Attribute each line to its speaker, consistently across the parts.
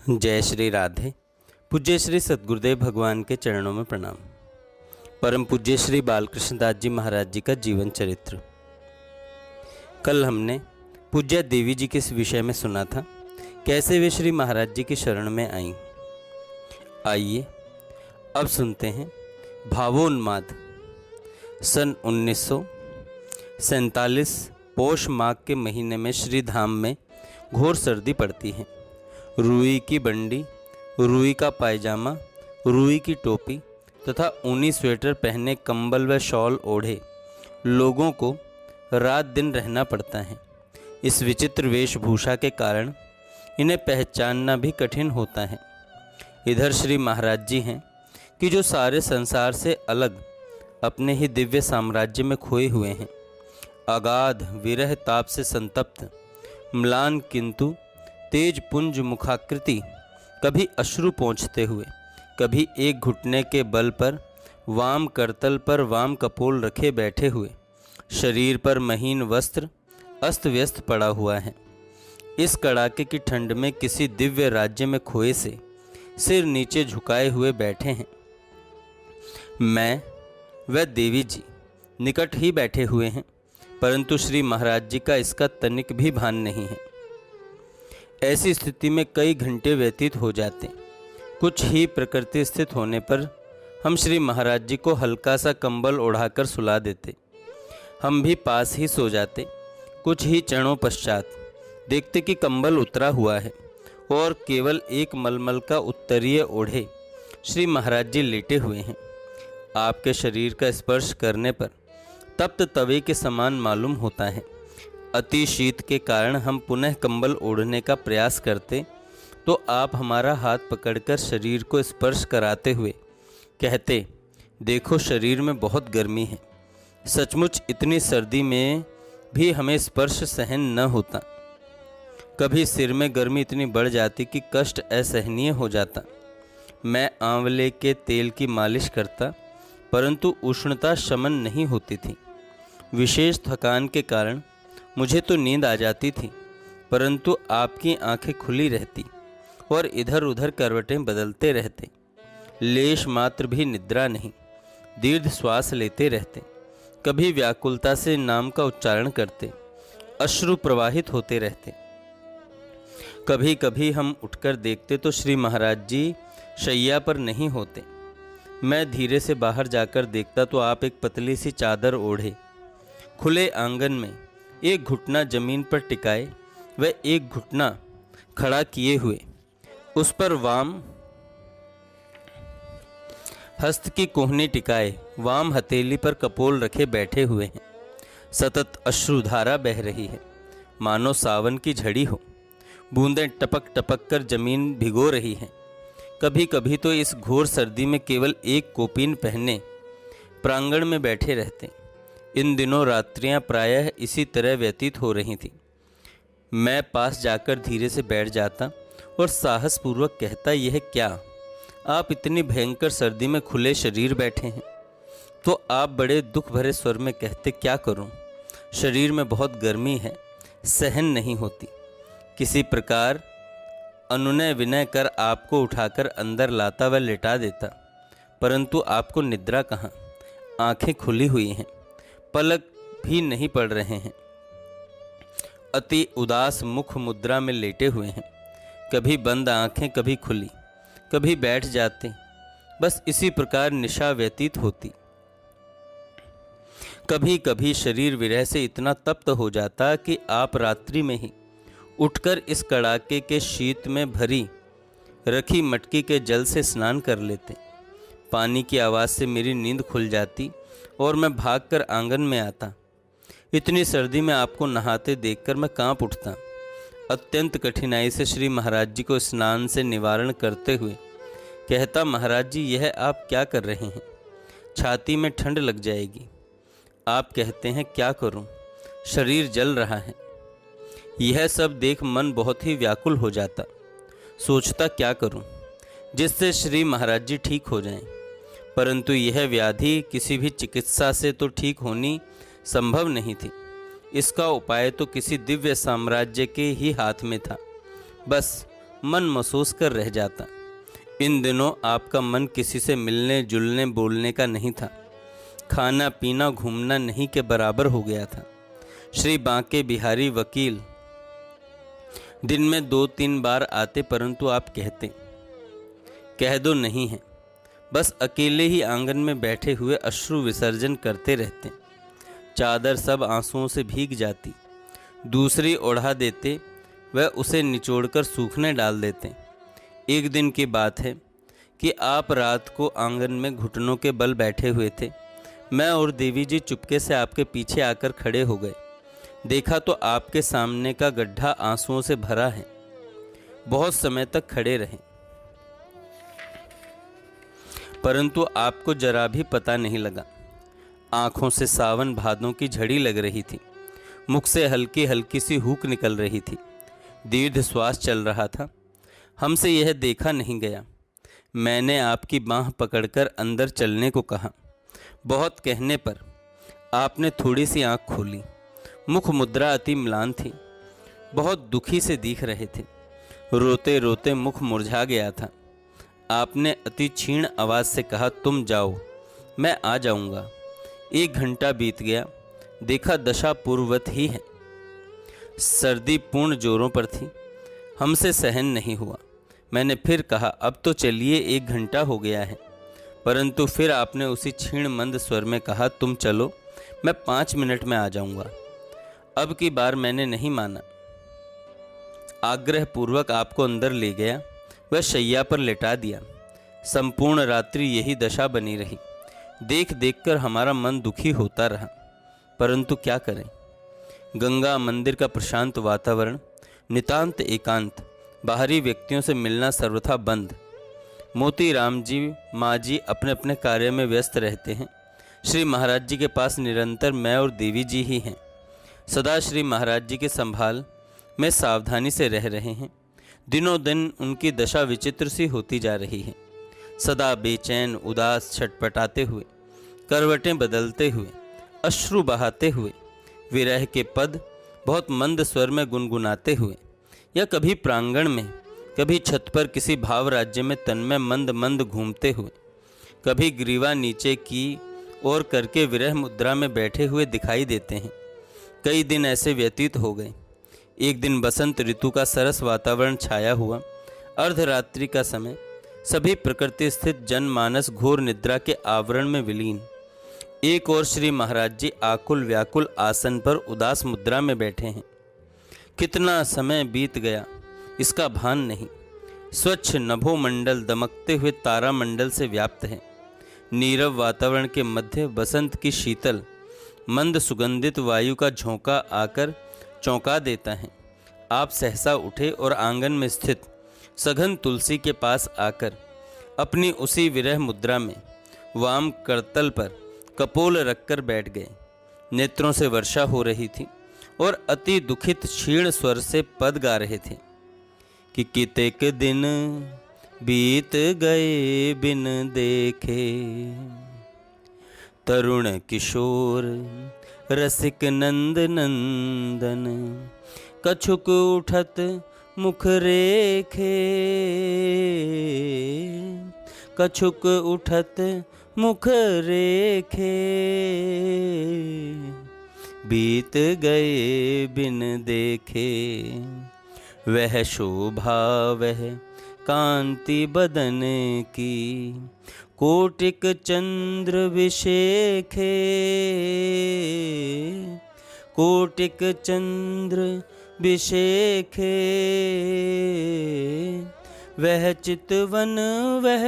Speaker 1: जय श्री राधे। पूज्य श्री सद्गुरुदेव भगवान के चरणों में प्रणाम। परम पूज्य श्री बालकृष्ण दास जी महाराज जी का जीवन चरित्र। कल हमने पूज्य देवी जी के इस विषय में सुना था, कैसे वे श्री महाराज जी की शरण में आईं। आइए अब सुनते हैं भावोन्माद। सन 1947 पौष माघ के महीने में श्री धाम में घोर सर्दी पड़ती है। रुई की बंडी, रुई का पायजामा, रुई की टोपी तथा ऊनी स्वेटर पहने कंबल व शॉल ओढ़े लोगों को रात दिन रहना पड़ता है। इस विचित्र वेशभूषा के कारण इन्हें पहचानना भी कठिन होता है। इधर श्री महाराज जी हैं कि जो सारे संसार से अलग अपने ही दिव्य साम्राज्य में खोए हुए हैं। अगाध विरह ताप से संतप्त म्लान किंतु तेज पुंज मुखाकृति, कभी अश्रु पोंछते हुए, कभी एक घुटने के बल पर वाम करतल पर वाम कपोल रखे बैठे हुए, शरीर पर महीन वस्त्र अस्त व्यस्त पड़ा हुआ है। इस कड़ाके की ठंड में किसी दिव्य राज्य में खोए से सिर नीचे झुकाए हुए बैठे हैं। मैं व देवी जी निकट ही बैठे हुए हैं, परंतु श्री महाराज जी का इसका तनिक भी भान नहीं है। ऐसी स्थिति में कई घंटे व्यतीत हो जाते। कुछ ही प्रकृति स्थित होने पर हम श्री महाराज जी को हल्का सा कंबल ओढ़ाकर सुला देते। हम भी पास ही सो जाते। कुछ ही क्षणों पश्चात देखते कि कंबल उतरा हुआ है और केवल एक मलमल का उत्तरीय ओढ़े श्री महाराज जी लेटे हुए हैं। आपके शरीर का स्पर्श करने पर तप्त तवे के समान मालूम होता है। अति शीत के कारण हम पुनः कंबल ओढ़ने का प्रयास करते तो आप हमारा हाथ पकड़कर शरीर को स्पर्श कराते हुए कहते, देखो शरीर में बहुत गर्मी है। सचमुच इतनी सर्दी में भी हमें स्पर्श सहन न होता। कभी सिर में गर्मी इतनी बढ़ जाती कि कष्ट असहनीय हो जाता। मैं आंवले के तेल की मालिश करता, परंतु उष्णता शमन नहीं होती थी। विशेष थकान के कारण मुझे तो नींद आ जाती थी, परंतु आपकी आंखें खुली रहती और इधर उधर करवटें बदलते रहते। लेश मात्र भी निद्रा नहीं, दीर्घ श्वास लेते रहते। कभी व्याकुलता से नाम का उच्चारण करते, अश्रु प्रवाहित होते रहते। कभी कभी हम उठकर देखते तो श्री महाराज जी शैया पर नहीं होते। मैं धीरे से बाहर जाकर देखता तो आप एक पतली सी चादर ओढ़े खुले आंगन में एक घुटना जमीन पर टिकाए व एक घुटना खड़ा किए हुए उस पर वाम हस्त की कोहनी टिकाए वाम हथेली पर कपोल रखे बैठे हुए हैं। सतत अश्रुधारा बह रही है, मानो सावन की झड़ी हो। बूंदें टपक टपक कर जमीन भिगो रही हैं। कभी कभी तो इस घोर सर्दी में केवल एक कोपीन पहने प्रांगण में बैठे रहते। इन दिनों रात्रियां प्रायः इसी तरह व्यतीत हो रही थीं। मैं पास जाकर धीरे से बैठ जाता और साहसपूर्वक कहता, यह क्या, आप इतनी भयंकर सर्दी में खुले शरीर बैठे हैं। तो आप बड़े दुख भरे स्वर में कहते, क्या करूं, शरीर में बहुत गर्मी है, सहन नहीं होती। किसी प्रकार अनुनय विनय कर आपको उठाकर अंदर लाता व लेटा देता, परंतु आपको निद्रा कहाँ। आंखें खुली हुई हैं, पलक भी नहीं पड़ रहे हैं। अति उदास मुख मुद्रा में लेटे हुए हैं। कभी बंद आंखें, कभी खुली, कभी बैठ जाते। बस इसी प्रकार निशा व्यतीत होती। कभी कभी शरीर विरह से इतना तप्त हो जाता कि आप रात्रि में ही उठकर इस कड़ाके के शीत में भरी रखी मटकी के जल से स्नान कर लेते। पानी की आवाज़ से मेरी नींद खुल जाती और मैं भागकर आंगन में आता। इतनी सर्दी में आपको नहाते देखकर मैं कांप उठता। अत्यंत कठिनाई से श्री महाराज जी को स्नान से निवारण करते हुए कहता, महाराज जी यह आप क्या कर रहे हैं, छाती में ठंड लग जाएगी। आप कहते हैं, क्या करूं, शरीर जल रहा है। यह सब देख मन बहुत ही व्याकुल हो जाता। सोचता क्या करूं जिससे श्री महाराज जी ठीक हो जाएं, परंतु यह व्याधि किसी भी चिकित्सा से तो ठीक होनी संभव नहीं थी। इसका उपाय तो किसी दिव्य साम्राज्य के ही हाथ में था। बस मन महसूस कर रह जाता। इन दिनों आपका मन किसी से मिलने जुलने बोलने का नहीं था। खाना पीना घूमना नहीं के बराबर हो गया था। श्री बांके बिहारी वकील दिन में 2-3 बार आते, परंतु आप कहते कह दो नहीं है। बस अकेले ही आंगन में बैठे हुए अश्रु विसर्जन करते रहते। चादर सब आंसुओं से भीग जाती। दूसरी ओढ़ा देते, वह उसे निचोड़कर सूखने डाल देते। एक दिन की बात है कि आप रात को आंगन में घुटनों के बल बैठे हुए थे। मैं और देवी जी चुपके से आपके पीछे आकर खड़े हो गए। देखा तो आपके सामने का गड्ढा आंसुओं से भरा है। बहुत समय तक खड़े रहे, परंतु आपको जरा भी पता नहीं लगा। आंखों से सावन भादों की झड़ी लग रही थी। मुख से हल्की हल्की सी हूक निकल रही थी। दीर्घ श्वास चल रहा था। हमसे यह देखा नहीं गया। मैंने आपकी बाँह पकड़कर अंदर चलने को कहा। बहुत कहने पर आपने थोड़ी सी आंख खोली। मुख मुद्रा अति म्लान थी। बहुत दुखी से दिख रहे थे। रोते रोते मुख मुरझा गया था। आपने अति क्षीण आवाज़ से कहा, तुम जाओ, मैं आ जाऊंगा। 1 घंटा बीत गया। देखा दशा पूर्ववत ही है। सर्दी पूर्ण जोरों पर थी। हमसे सहन नहीं हुआ। मैंने फिर कहा, अब तो चलिए, 1 घंटा हो गया है। परंतु फिर आपने उसी क्षीण मंद स्वर में कहा, तुम चलो, मैं 5 मिनट में आ जाऊंगा। अब की बार मैंने नहीं माना। आग्रह पूर्वक आपको अंदर ले गया। वह शैया पर लेटा दिया। संपूर्ण रात्रि यही दशा बनी रही। देख देखकर हमारा मन दुखी होता रहा, परंतु क्या करें। गंगा मंदिर का प्रशांत वातावरण, नितांत एकांत, बाहरी व्यक्तियों से मिलना सर्वथा बंद। मोती राम जी, माँ जी अपने अपने कार्य में व्यस्त रहते हैं। श्री महाराज जी के पास निरंतर मैं और देवी जी ही हैं। सदा श्री महाराज जी के संभाल में सावधानी से रह रहे हैं। दिनों दिन उनकी दशा विचित्र सी होती जा रही है। सदा बेचैन, उदास, छटपटाते हुए, करवटें बदलते हुए, अश्रु बहाते हुए, विरह के पद बहुत मंद स्वर में गुनगुनाते हुए, या कभी प्रांगण में, कभी छत पर किसी भाव राज्य में तन्मय मंद मंद घूमते हुए, कभी ग्रीवा नीचे की ओर करके विरह मुद्रा में बैठे हुए दिखाई देते हैं। कई दिन ऐसे व्यतीत हो गए। एक दिन बसंत ऋतु का सरस वातावरण छाया हुआ। अर्धरात्रि का समय। सभी प्रकृति स्थित जनमानस घोर निद्रा के आवरण में विलीन। एक और श्री महाराज जी आकुल व्याकुल आसन पर उदास मुद्रा में बैठे हैं। कितना समय बीत गया इसका भान नहीं। स्वच्छ नभोमंडल दमकते हुए तारामंडल से व्याप्त है। नीरव वातावरण के मध्य बसंत की शीतल मंद सुगंधित वायु का झोंका आकर चौंका देता है। आप सहसा उठे और आंगन में स्थित सघन तुलसी के पास आकर अपनी उसी विरह मुद्रा में वाम करतल पर कपोल रखकर बैठ गए। नेत्रों से वर्षा हो रही थी और अति दुखित क्षीण स्वर से पद गा रहे थे कि कितेक दिन बीत गए बिन देखे, तरुण किशोर रसिक नंद नंदन, कछुक उठत मुख रेखे, कछुक उठत मुख रेखे, बीत गए बिन देखे। वह शोभा वह कांति बदन की, कोटिक चंद्र विशेखे, कोटिक चंद्र विशेखे। वह चितवन वह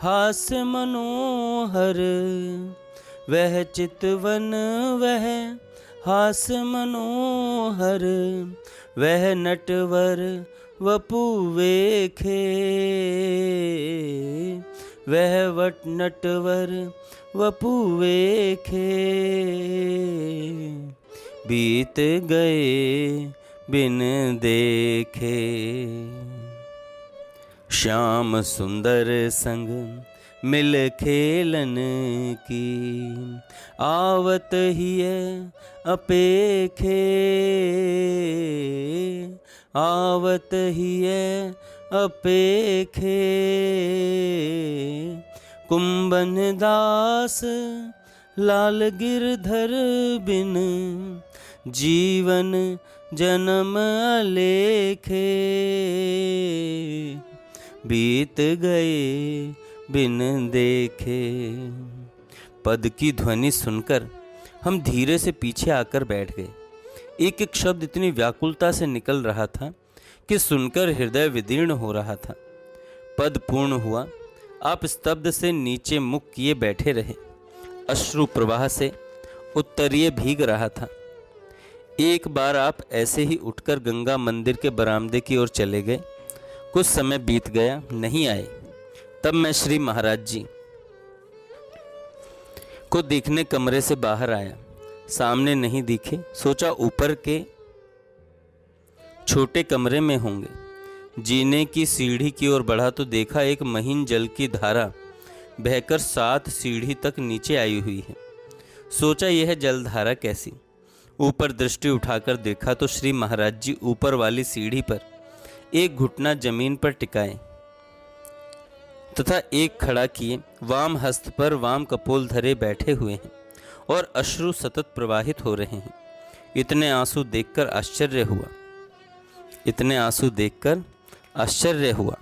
Speaker 1: हास मनोहर, वह चितवन वह हास मनोहर, वह नटवर वपु वेखे, वह वट नटवर वपु वेखे। बीत गए बिन देखे। श्याम सुंदर संग मिल खेलन की, आवत ही अपेखे, आवत हिय अपेखे। कुंभन दास लाल गिरधर बिन जीवन जन्म अलेखे। बीत गए बिन देखे। पद की ध्वनि सुनकर हम धीरे से पीछे आकर बैठ गए। एक एक शब्द इतनी व्याकुलता से निकल रहा था कि सुनकर हृदय विदीर्ण हो रहा था। पद पूर्ण हुआ। आप स्तब्ध से नीचे मुख किए बैठे रहे। अश्रु प्रवाह से उत्तरीय भीग रहा था। एक बार आप ऐसे ही उठकर गंगा मंदिर के बरामदे की ओर चले गए। कुछ समय बीत गया, नहीं आए। तब मैं श्री महाराज जी को देखने कमरे से बाहर आया। सामने नहीं दिखे। सोचा ऊपर के छोटे कमरे में होंगे। जीने की सीढ़ी की ओर बढ़ा तो देखा एक महीन जल की धारा बहकर 7 सीढ़ी तक नीचे आई हुई है। सोचा यह जलधारा कैसी। ऊपर दृष्टि उठाकर देखा तो श्री महाराज जी ऊपर वाली सीढ़ी पर एक घुटना जमीन पर टिकाए तथा एक खड़ा किए वाम हस्त पर वाम कपोल धरे बैठे हुए हैं और अश्रु सतत प्रवाहित हो रहे हैं। इतने आंसू देखकर आश्चर्य हुआ।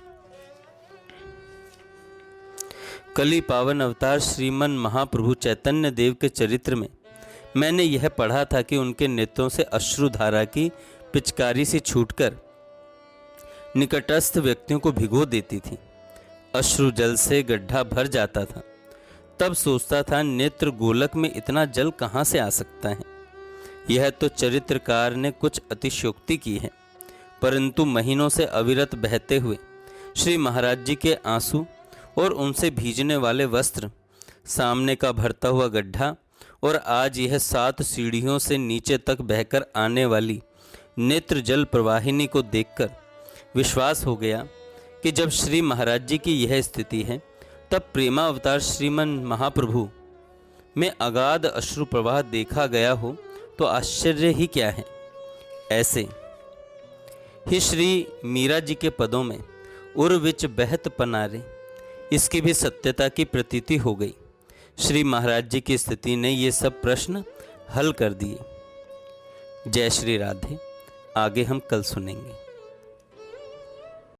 Speaker 1: कली पावन अवतार श्रीमन महाप्रभु चैतन्य देव के चरित्र में मैंने यह पढ़ा था कि उनके नेत्रों से अश्रुधारा की पिचकारी से छूटकर निकटस्थ व्यक्तियों को भिगो देती थी। अश्रु जल से गड्ढा भर जाता था। तब सोचता था नेत्र गोलक में इतना जल कहाँ से आ सकता है। यह तो चरित्रकार ने कुछ अतिशयोक्ति की है, परंतु महीनों से अविरत बहते हुए श्री महाराज जी के आंसू और उनसे भीजने वाले वस्त्र, सामने का भरता हुआ गड्ढा और आज यह 7 सीढ़ियों से नीचे तक बहकर आने वाली नेत्र जल प्रवाहिनी को देखकर विश्वास हो गया कि जब श्री महाराज जी की यह स्थिति है तब प्रेमावतार श्रीमन महाप्रभु में अगाध अश्रु प्रवाह देखा गया हो तो आश्चर्य ही क्या है। ऐसे ही श्री मीरा जी के पदों में उर विच बहत पनारे, इसकी भी सत्यता की प्रतीति हो गई। श्री महाराज जी की स्थिति ने ये सब प्रश्न हल कर दिए। जय श्री राधे। आगे हम कल सुनेंगे।